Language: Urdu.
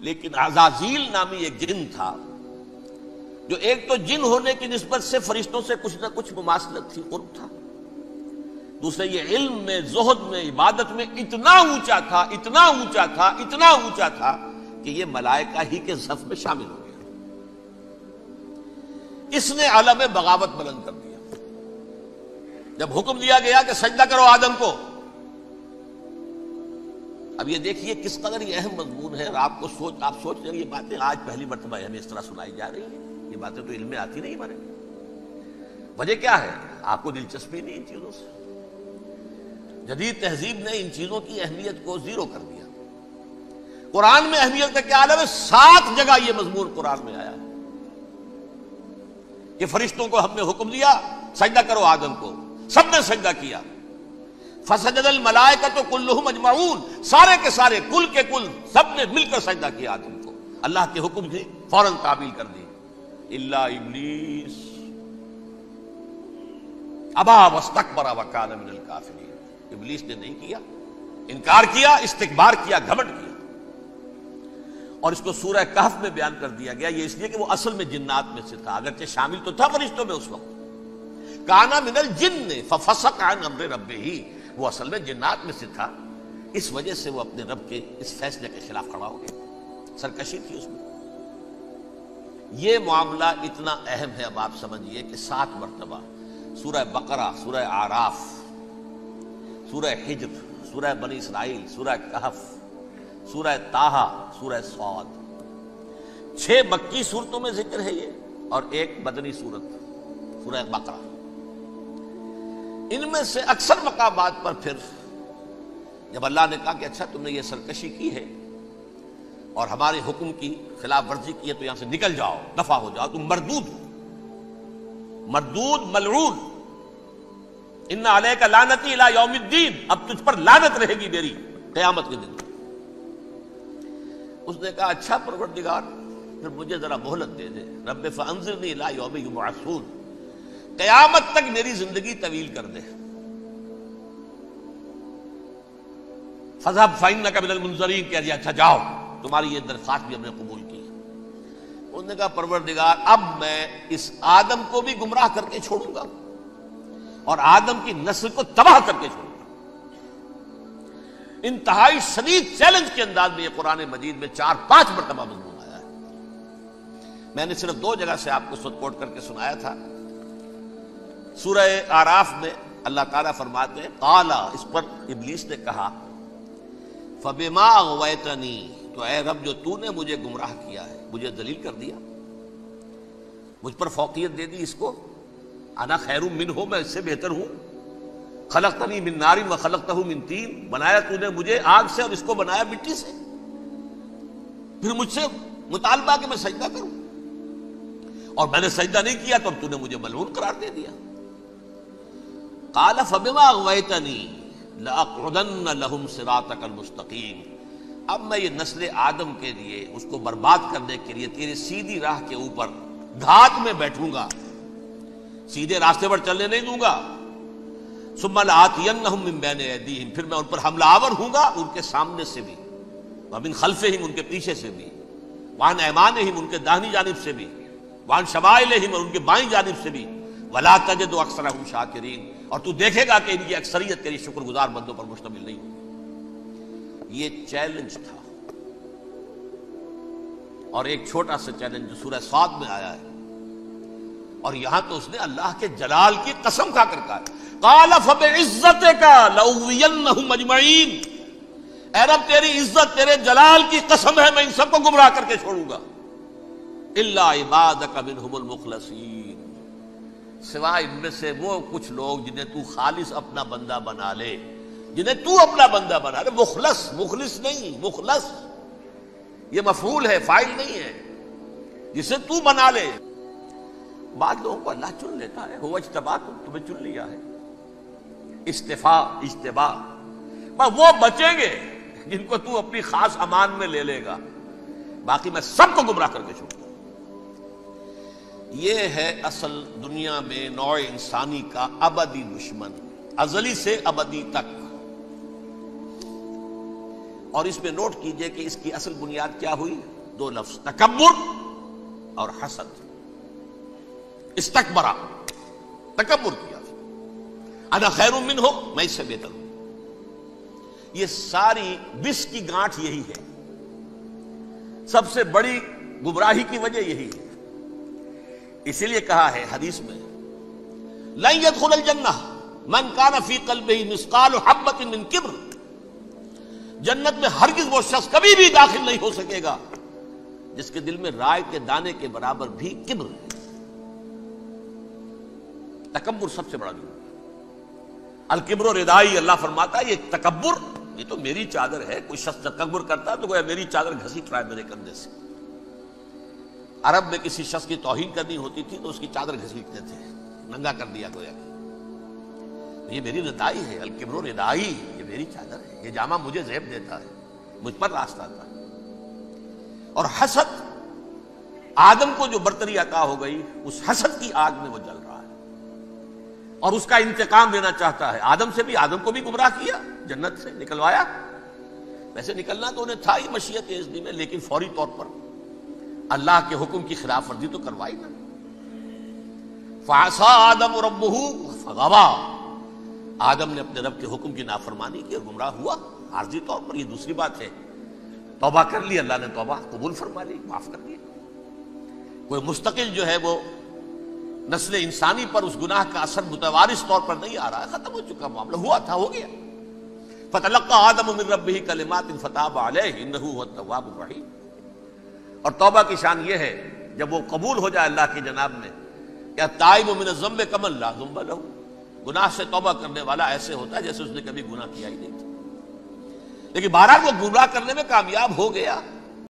لیکن عزازیل نامی ایک جن تھا جو ایک تو جن ہونے کی نسبت سے فرشتوں سے کچھ نہ کچھ مماثلت تھی، قرب تھا، دوسرے یہ علم میں، زہد میں، عبادت میں اتنا اونچا تھا، اتنا اونچا تھا، اتنا اونچا تھا کہ یہ ملائکہ ہی کے صف میں شامل ہو گیا۔ اس نے علم بغاوت بلند کر دیا۔ جب حکم دیا گیا کہ سجدہ کرو آدم کو، اب یہ دیکھیے کس قدر یہ اہم مضمون ہے، اور آپ سوچ رہے ہیں یہ باتیں آج پہلی مرتبہ ہمیں اس طرح سنائی جا رہی ہیں، یہ باتیں تو علم میں آتی نہیں ہمارے۔ وجہ کیا ہے؟ آپ کو دلچسپی نہیں ان چیزوں سے۔ جدید تہذیب نے ان چیزوں کی اہمیت کو زیرو کر دیا۔ قرآن میں اہمیت کا کیا عالم ہے؟ 7 جگہ یہ مضمون قرآن میں آیا کہ فرشتوں کو ہم نے حکم دیا سجدہ کرو آدم کو، سب نے سجدہ کیا۔ فسجد الملائکۃ کلھم اجمعون، سارے کے سارے، کل کے کل، سب نے مل کر سجدہ کیا آدم کو، اللہ کے حکم سے فوراً تعمیل کر دی، الا ابلیس ابا واستکبر وکان من الکافرین۔ ابلیس نے نہیں کیا، انکار کیا، استکبار کیا، گھمنڈ کیا۔ اور اس کو سورہ کہف میں بیان کر دیا گیا، یہ اس لیے کہ وہ اصل میں جنات میں سے تھا، اگرچہ شامل تو تھا فرشتوں میں اس وقت، کانا من الجن ففسق عن امر ربہ، وہ اصل میں جنات میں سے تھا، اس وجہ سے وہ اپنے رب کے اس فیصلے کے خلاف کھڑا ہو گیا، سرکشی تھی اس میں۔ یہ معاملہ اتنا اہم ہے، اب آپ سمجھیے کہ 7 مرتبہ سورہ بقرہ، سورہ اعراف، سورہ حجر، سورہ بنی اسرائیل، سورہ کہف، سورہ طٰہٰ، سورہ صاد، 6 مکی صورتوں میں ذکر ہے یہ، اور 1 مدنی صورت سورہ بقرہ۔ ان میں سے اکثر مقامات پر پھر جب اللہ نے کہا کہ اچھا تم نے یہ سرکشی کی ہے اور ہمارے حکم کی خلاف ورزی کی ہے تو یہاں سے نکل جاؤ، دفع ہو جاؤ، تم مردود ہو، مردود، ملعون، ان علیک لعنتی الی یوم الدین، اب تجھ پر لعنت رہے گی میری قیامت کے دن۔ اس نے کہا اچھا پروردگار پھر مجھے ذرا مہلت دے دے، رب فانظرنی الی یوم یبعثون، قیامت تک میری زندگی طویل کر دے۔ فاذهب فانک من المنظرین، کہہ دیا اچھا جاؤ، تمہاری یہ درخواست بھی ہم نے قبول کی۔ انہوں نے کہا پروردگار اب میں اس آدم کو بھی گمراہ کر کے چھوڑوں گا اور آدم کی نسل کو تباہ کر کے چھوڑوں گا۔ انتہائی شدید چیلنج کے انداز میں یہ قرآن مجید میں 4-5 مرتبہ مضمون آیا ہے۔ میں نے صرف 2 جگہ سے آپ کو سپورٹ کر کے سنایا تھا۔ سورہ اعراف میں اللہ تعالیٰ فرماتے ہیں قالا، اس پر ابلیس نے کہا فبما اغویتنی، تو اے رب جو تو نے مجھے گمراہ کیا ہے، مجھے ذلیل کر دیا، مجھ پر فوقیت دے دی اس کو، انا خیر منہ، میں اس سے بہتر ہوں، خلقتنی من نار وخلقتہ من طین، بنایا تو نے مجھے آگ سے اور اس کو بنایا مٹی سے، پھر مجھ سے مطالبہ کہ میں سجدہ کروں، اور میں نے سجدہ نہیں کیا تو اب تو نے مجھے ملعون قرار دے دیا۔ قال فبما اغویتنی لأقعدن لهم صراطک المستقیم، اب میں یہ نسل آدم کے لیے، اس کو برباد کرنے کے لیے تیری سیدھی راہ کے اوپر گھات میں بیٹھوں گا، سیدھے راستے پر چلنے نہیں دوں گا۔ ثم لآتینہم من بین ایدیہم، پھر میں ان پر حملہ آور ہوں گا، ان کے سامنے سے بھی، ومن خلفہم، ان کے پیچھے سے بھی، وعن ایمانہم، ان کے داہنی جانب سے بھی، وعن شمائلہم، اور ان کے بائیں جانب سے بھی، ولا تجد اکثرہم شاکرین، اور تو دیکھے گا کہ ان کی اکثریت تیری شکر گزار بندوں پر مشتمل نہیں ہوگی۔ یہ چیلنج تھا۔ اور ایک چھوٹا سا چیلنج جو سورہ صاد میں آیا ہے، اور یہاں تو اس نے اللہ کے جلال کی قسم کھا کر کہا قال فبعزتک لأغوینہم اجمعین، اے رب تیری عزت، تیرے جلال کی قسم ہے میں ان سب کو گمراہ کر کے چھوڑوں گا، الا عبادک منہم المخلصین، سوائے ان میں سے وہ کچھ لوگ جنہیں تو خالص اپنا بندہ بنا لے، جنہیں تو اپنا بندہ بنا لے، مخلص، مخلص نہیں، مخلص یہ مفعول ہے، فاعل نہیں ہے، جسے تو بنا لے۔ بعض لوگوں کو اللہ چن لیتا ہے، هو اجتباکم، تمہیں چن لیا ہے، استفاء، اجتباء، پر وہ بچیں گے جن کو تو اپنی خاص امان میں لے لے گا، باقی میں سب کو گمراہ کر کے چھوڑوں گا۔ یہ ہے اصل دنیا میں نوع انسانی کا ابدی دشمن، ازلی سے ابدی تک۔ اور اس میں نوٹ کیجئے کہ اس کی اصل بنیاد کیا ہوئی؟ دو لفظ تکبر اور حسد. استکبرا، تکبر کیا، انا خیر منہ، میں اس سے بہتر ہوں. یہ ساری بس کی گانٹھ یہی ہے، سب سے بڑی گمراہی کی وجہ یہی ہے. اسی لیے کہا ہے حدیث میں لن يدخل الجنہ من کان فی قلبہ مثقال حبۃ من کبر. جنت میں ہرگز وہ شخص کبھی بھی داخل نہیں ہو سکے گا جس کے دل میں رائے کے دانے کے برابر بھی کبر ہے. تکبر سب سے بڑا جرم ہے. الکبر ردائی، اللہ فرماتا ہے یہ تکبر، یہ تو میری چادر ہے. کوئی شخص تکبر کرتا تو گویا میری چادر گھسیٹ رہا ہے میرے کندھے سے. عرب میں کسی شخص کی توہین کرنی ہوتی تھی تو اس کی چادر گھسیٹتے تھے، ننگا کر دیا گویا. یہ میری ردائی ہے، الکبر ردائی، یہ میری چادر ہے، یہ جامہ مجھے زیب دیتا ہے، مجھ پر راستہ آتا ہے. اور حسد، آدم کو جو برتری عطا ہو گئی اس حسد کی آگ میں وہ جل رہا ہے اور اس کا انتقام لینا چاہتا ہے. آدم سے بھی، آدم کو بھی گمراہ کیا، جنت سے نکلوایا. ویسے نکلنا تو انہیں تھا ہی مشیت اذنی میں، لیکن فوری طور پر اللہ کے حکم کی خلاف ورزی تو کروائی نا. فعصى آدم ربہ فغوى، آدم نے اپنے رب کے حکم کی نافرمانی کی اور گمراہ ہوا عارضی طور پر. یہ دوسری بات ہے، توبہ کر لی، اللہ نے توبہ قبول فرما لی، معاف کر دیا. کوئی مستقل جو ہے وہ نسل انسانی پر اس گناہ کا اثر متوارث طور پر نہیں آ رہا ہے، ختم ہو چکا معاملہ، ہوا تھا ہو گیا. فتلقى آدم من ربہ کلمات فتاب علیہ انہ هو التواب الرحیم. اور توبہ کی شان یہ ہے جب وہ قبول ہو جائے اللہ کی جناب میں، کیا تائب من الذنب کمن لا ذنب لہ، گناہ سے توبہ کرنے والا ایسے ہوتا ہے جیسے اس نے کبھی گناہ کیا ہی نہیں تھا. لیکن بہرحال وہ گناہ کرنے میں کامیاب ہو گیا